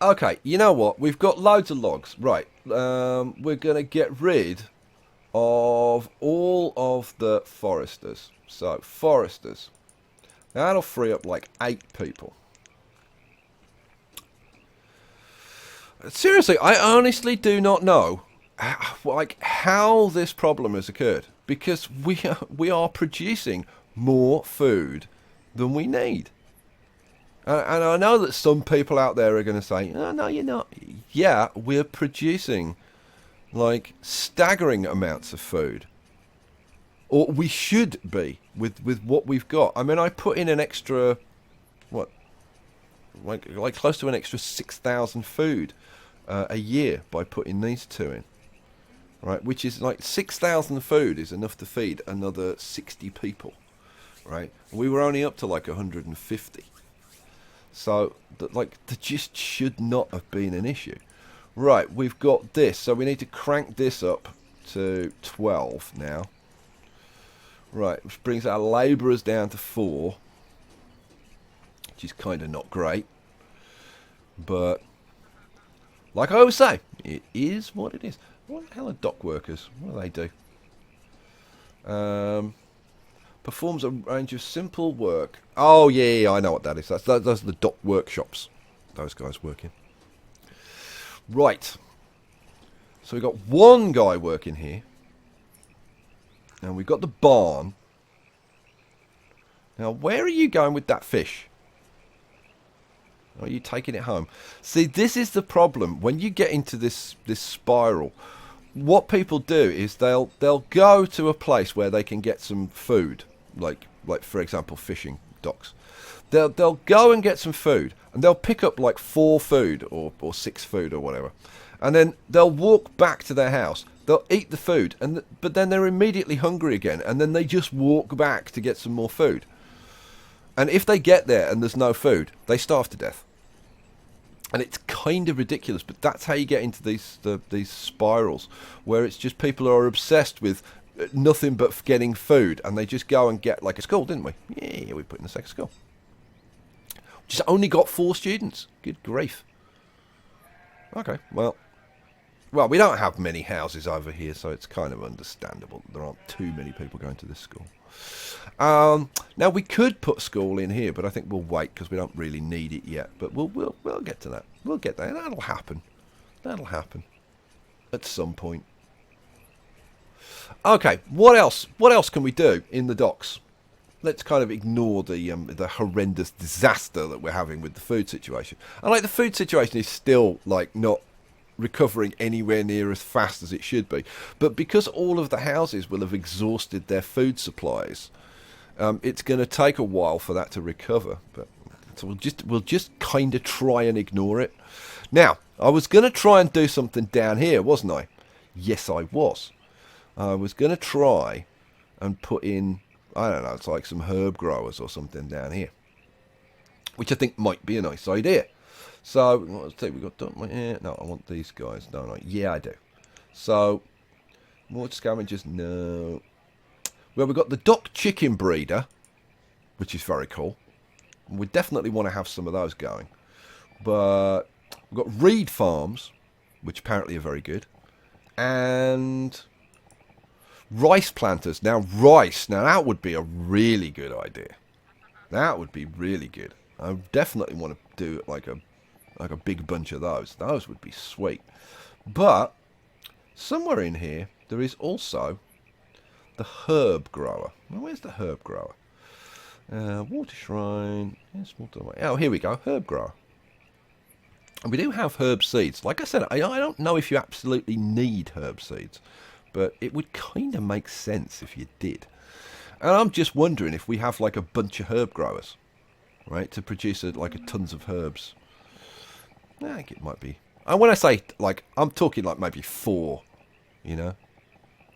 Okay, you know what? We've got loads of logs. Right. We're going to get rid of all of the foresters. So, foresters. That'll free up like 8 people. Seriously, I honestly do not know how this problem has occurred. Because we are producing more food than we need. And I know that some people out there are going to say, oh, no, you're not. Yeah, we're producing like staggering amounts of food. Or we should be with what we've got. I mean, I put in an extra, what, like close to an extra 6,000 food a year by putting these two in. Right, which is like 6,000 food is enough to feed another 60 people. Right, we were only up to like 150. So, there just should not have been an issue. Right, we've got this. So we need to crank this up to 12 now. Right, which brings our labourers down to 4. Which is kind of not great. But, like I always say, it is what it is. What the hell are dock workers? What do they do? Performs a range of simple work. Oh, yeah, I know what that is. Those are the dock workshops. Those guys working. Right. So we've got one guy working here. And we've got the barn. Now, where are you going with that fish? Are you taking it home? See, this is the problem. When you get into this spiral, what people do is they'll go to a place where they can get some food. Like for example, fishing docks. They'll go and get some food, and they'll pick up like 4 food or 6 food or whatever, and then they'll walk back to their house. They'll eat the food, but then they're immediately hungry again, and then they just walk back to get some more food. And if they get there and there's no food, they starve to death. And it's kind of ridiculous, but that's how you get into these spirals, where it's just people who are obsessed with nothing but getting food, and they just go and get like a school, didn't we? Yeah, we put in the second school. Just only got 4 students. Good grief. Okay, well, we don't have many houses over here, so it's kind of understandable. There aren't too many people going to this school. Now we could put school in here, but I think we'll wait because we don't really need it yet. But we'll get to that. We'll get there. That'll happen. That'll happen at some point. Okay, what else? What else can we do in the docks? Let's kind of ignore the horrendous disaster that we're having with the food situation. And like the food situation is still like not recovering anywhere near as fast as it should be. But because all of the houses will have exhausted their food supplies, it's going to take a while for that to recover. But so we'll just kind of try and ignore it. Now, I was going to try and do something down here, wasn't I? Yes, I was. I was going to try and put in, I don't know, it's like some herb growers or something down here, which I think might be a nice idea. So, let's see, we've got, no, I want these guys, don't I? Yeah, I do. So, more scavengers, no. Well, we've got the dock chicken breeder, which is very cool. We definitely want to have some of those going. But we've got reed farms, which apparently are very good. And rice planters. Now, that would be a really good idea. That would be really good. I definitely want to do like a big bunch of those. Those would be sweet. But somewhere in here, there is also the herb grower. Well, where's the herb grower? Water shrine. Yes, oh, here we go. Herb grower. And we do have herb seeds. Like I said, I don't know if you absolutely need herb seeds, but it would kind of make sense if you did. And I'm just wondering if we have like a bunch of herb growers, right, to produce like tons of herbs. I think it might be. And when I say like, I'm talking like maybe 4, you know.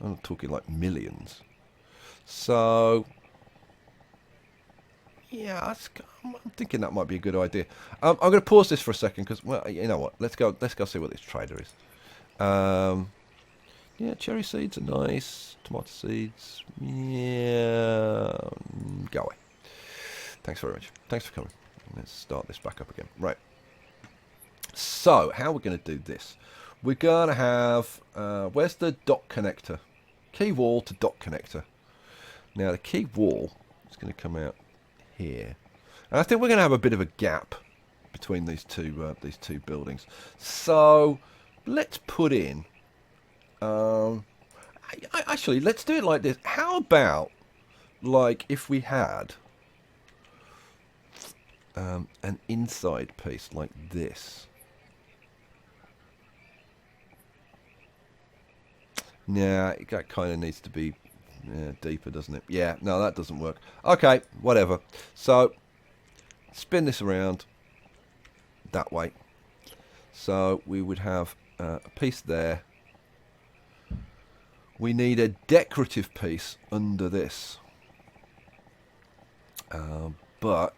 I'm not talking like millions. So, yeah, I'm thinking that might be a good idea. I'm going to pause this for a second because, well, you know what? Let's go see what this trader is. Yeah, cherry seeds are nice. Tomato seeds, yeah, go away. Thanks very much. Thanks for coming. Let's start this back up again. Right. So, how are we going to do this? We're going to have, where's the dock connector? Key wall to dock connector. Now, the key wall is going to come out here. And I think we're going to have a bit of a gap between these two buildings. So, let's put in... actually, let's do it like this. How about, like, if we had an inside piece like this? Yeah, that kind of needs to be deeper, doesn't it? Yeah, no, that doesn't work. Okay, whatever. So, spin this around that way. So, we would have a piece there. We need a decorative piece under this. But,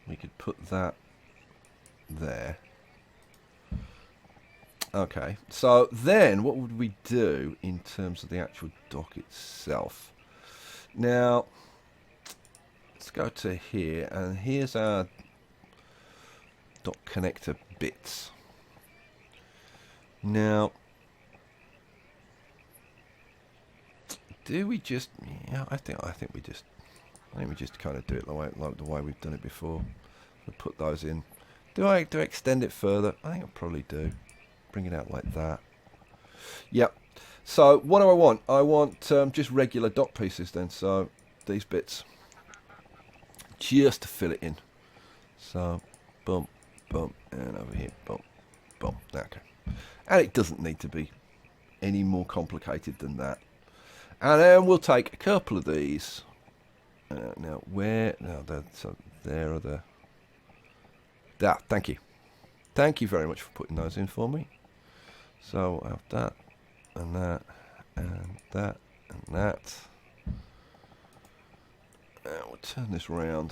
we could put that there. Okay, so then what would we do in terms of the actual dock itself? Now, let's go to here, and here's our dock connector bits. Now, do we just? Yeah, I think we just kind of do it like the way we've done it before. We'll put those in. Do I extend it further? I think I probably do. Bring it out like that. Yep. So what do I want? I want just regular dock pieces then. So these bits, just to fill it in. So bump, bump, and over here, bump, bump. Okay. And it doesn't need to be any more complicated than that. And then we'll take a couple of these. Now where? No, so there are the. There. Thank you. Thank you very much for putting those in for me. So I have that, and that, and that, and that. And we'll turn this around.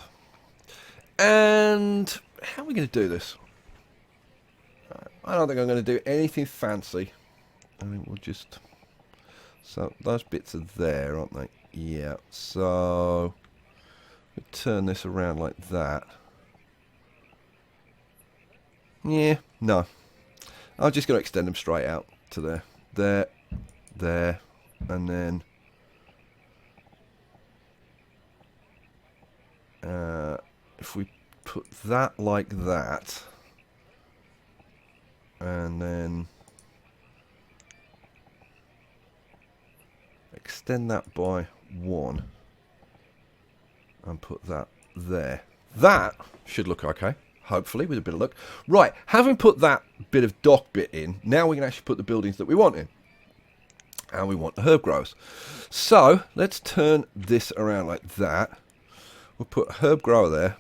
And how are we going to do this? I don't think I'm going to do anything fancy. I mean, we'll just... So those bits are there, aren't they? Yeah. So we turn this around like that. Yeah, no. I'm just going to extend them straight out to there. There, there, and then... if we put that like that, and then extend that by 1, and put that there. That should look okay. Hopefully, with a bit of luck. Right, having put that bit of dock bit in, now we can actually put the buildings that we want in. And we want the herb growers. So, let's turn this around like that. We'll put a herb grower there.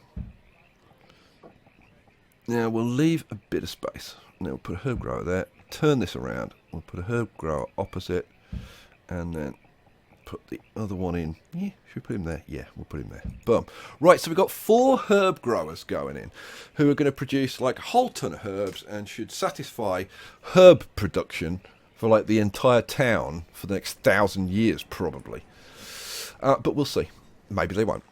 Now, we'll leave a bit of space. Now, we'll put a herb grower there. Turn this around. We'll put a herb grower opposite. And then put the other one in. Yeah, should we put him there? Yeah, we'll put him there. Boom. Right, so we've got 4 herb growers going in who are going to produce like a whole ton of herbs and should satisfy herb production for like the entire town for the next 1,000 years probably. But we'll see. Maybe they won't.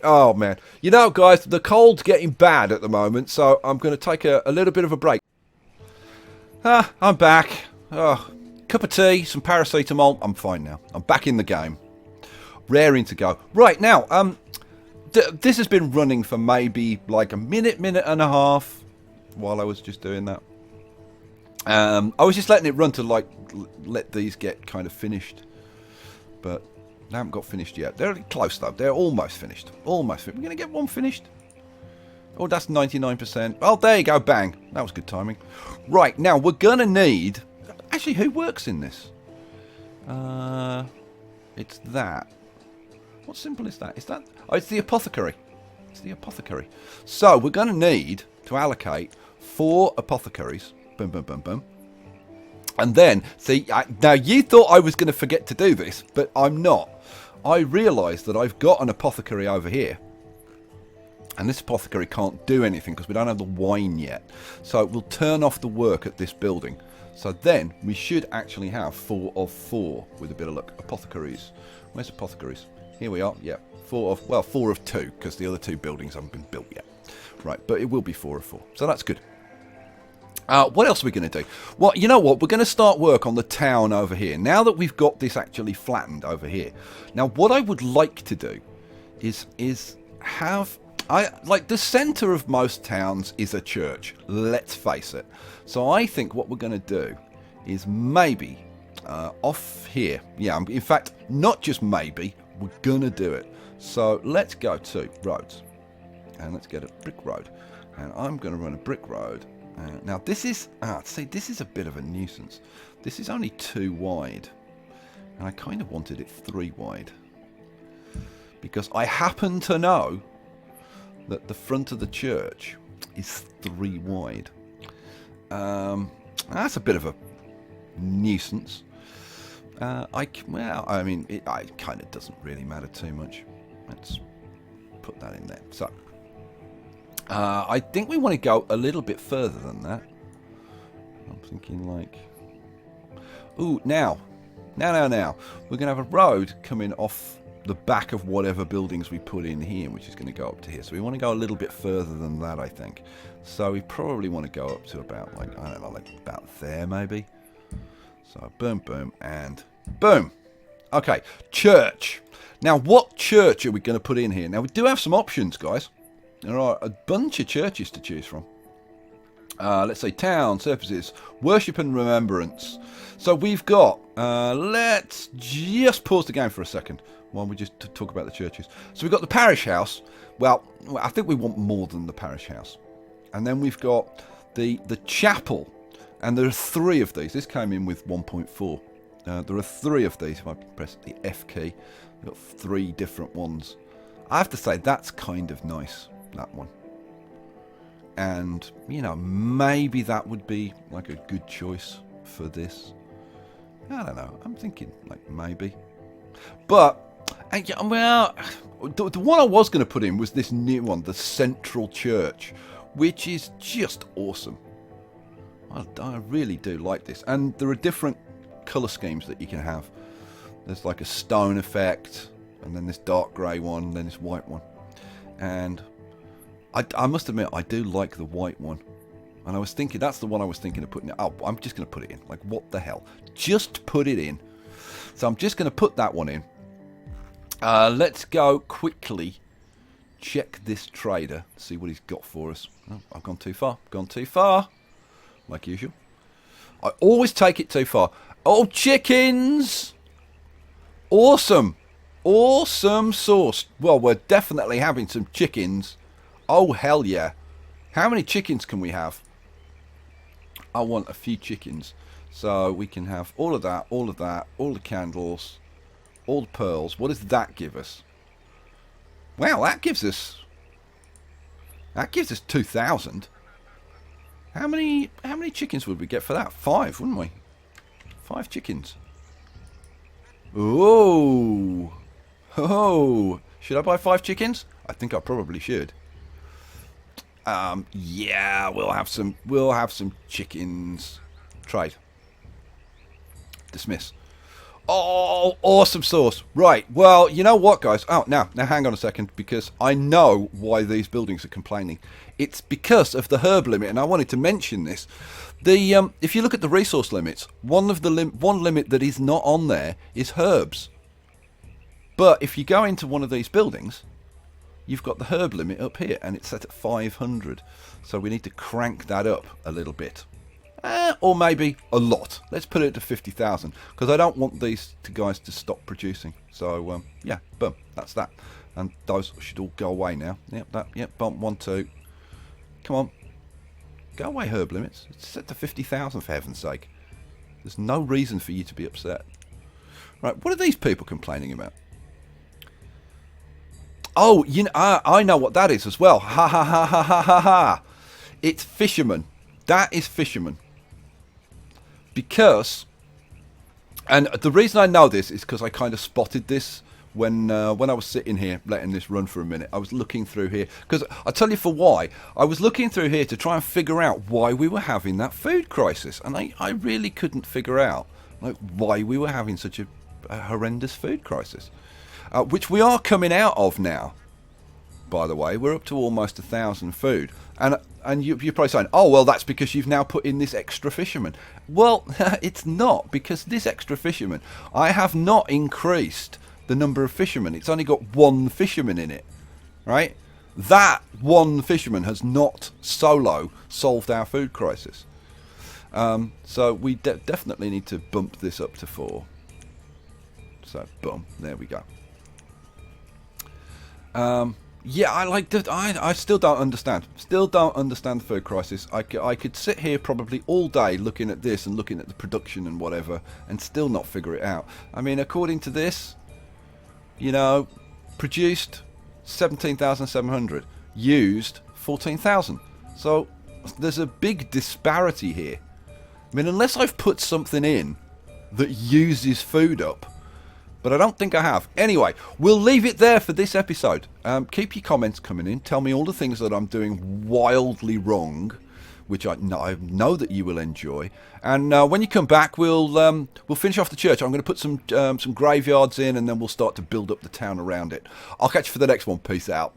Oh man. You know guys, the cold's getting bad at the moment, so I'm going to take a little bit of a break. I'm back. Oh. Cup of tea, some paracetamol. I'm fine now. I'm back in the game. Raring to go. Right, now, this has been running for maybe like a minute and a half while I was just doing that. I was just letting it run to like let these get kind of finished. But they haven't got finished yet. They're close though. They're almost finished. Almost finished. We're going to get one finished. Oh, that's 99%. Oh, there you go. Bang. That was good timing. Right, now we're going to need... Actually, who works in this? It's that. What symbol is that? Is that... Oh, it's the apothecary. It's the apothecary. So, we're going to need to allocate 4 apothecaries. Boom, boom, boom, boom. And then, see, now you thought I was going to forget to do this, but I'm not. I realised that I've got an apothecary over here. And this apothecary can't do anything because we don't have the wine yet. So, we'll turn off the work at this building. So then we should actually have 4 of 4 with a bit of luck. Apothecaries. Where's apothecaries? Here we are. Yeah. 4 of 2 because the other 2 buildings haven't been built yet. Right, but it will be 4 of 4. So that's good. What else are we going to do? Well, you know what? We're going to start work on the town over here. Now that we've got this actually flattened over here. Now, what I would like to do is have... like, the centre of most towns is a church. Let's face it. So I think what we're going to do is maybe off here. Yeah, in fact, not just maybe. We're going to do it. So let's go to roads. And let's get a brick road. And I'm going to run a brick road. Now this is, see, this is a bit of a nuisance. This is only 2 wide. And I kind of wanted it 3 wide. Because I happen to know that the front of the church is 3 wide. That's a bit of a nuisance. Well, I mean, it kind of doesn't really matter too much. Let's put that in there. So, I think we want to go a little bit further than that. I'm thinking like... Ooh, now. We're going to have a road coming off the back of whatever buildings we put in here, which is going to go up to here. So we want to go a little bit further than that, I think. So we probably want to go up to about, like, I don't know, like about there maybe. So boom, boom, and boom. Okay, church. Now, what church are we going to put in here? Now, we do have some options, guys. There are a bunch of churches to choose from. Let's say town, services, worship and remembrance. So we've got, let's just pause the game for a second while we just talk about the churches. So we've got the parish house. Well, I think we want more than the parish house. And then we've got the chapel. And there are 3 of these. This came in with 1.4. There are 3 of these. If I press the F key, we've got 3 different ones. I have to say, that's kind of nice, that one. And, you know, maybe that would be like a good choice for this. I don't know. I'm thinking, like, maybe. But, well, the one I was going to put in was this new one, the Central Church, which is just awesome. I really do like this. And there are different colour schemes that you can have. There's like a stone effect, and then this dark grey one, and then this white one. And I must admit, I do like the white one. And I was thinking, that's the one I was thinking of putting it. Oh, I'm just going to put it in. Like, what the hell? Just put it in. So I'm just going to put that one in. Let's go quickly check this trader, see what he's got for us. Oh, I've gone too far. Like usual. I always take it too far. Oh, chickens! Awesome sauce. Well, we're definitely having some chickens. Oh, hell yeah. How many chickens can we have? I want a few chickens. So we can have all of that, all the candles, all the pearls. What does that give us? Well, that gives us 2,000. How many chickens would we get for that? 5, wouldn't we? 5 chickens. Oh. Should I buy 5 chickens? I think I probably should. Yeah, we'll have some chickens. Trade. Dismiss. Oh, awesome sauce. Right, well, you know what, guys? Oh, now hang on a second, because I know why these buildings are complaining. It's because of the herb limit, and I wanted to mention this. If you look at the resource limits, one limit that is not on there is herbs. But if you go into one of these buildings, you've got the herb limit up here, and it's set at 500. So we need to crank that up a little bit. Or maybe a lot. Let's put it to 50,000, because I don't want these guys to stop producing. So, yeah, boom, that's that. And those should all go away now. Yep, bump 1, 2. Come on. Go away, herb limits. It's set to 50,000, for heaven's sake. There's no reason for you to be upset. Right, what are these people complaining about? Oh, you know, I know what that is as well. Ha ha ha ha ha ha ha. It's fishermen. That is fishermen. Because, and the reason I know this is because I kind of spotted this when I was sitting here letting this run for a minute. I was looking through here, because I'll tell you for why. I was looking through here to try and figure out why we were having that food crisis, and I really couldn't figure out like why we were having such a horrendous food crisis, which we are coming out of now. by the way. We're up to almost 1,000 food. And you're probably saying, oh, well, that's because you've now put in this extra fisherman. Well, it's not, because this extra fisherman, I have not increased the number of fishermen. It's only got one fisherman in it, right? That one fisherman has not solo solved our food crisis. So we definitely need to bump this up to 4. So, boom, there we go. Yeah, I still don't understand. Still don't understand the food crisis. I could sit here probably all day looking at this and looking at the production and whatever, and still not figure it out. I mean, according to this, you know, produced 17,700, used 14,000. So there's a big disparity here. I mean, unless I've put something in that uses food up, but I don't think I have. Anyway, we'll leave it there for this episode. Keep your comments coming in. Tell me all the things that I'm doing wildly wrong, which I know that you will enjoy. And when you come back, we'll finish off the church. I'm going to put some graveyards in, and then we'll start to build up the town around it. I'll catch you for the next one. Peace out.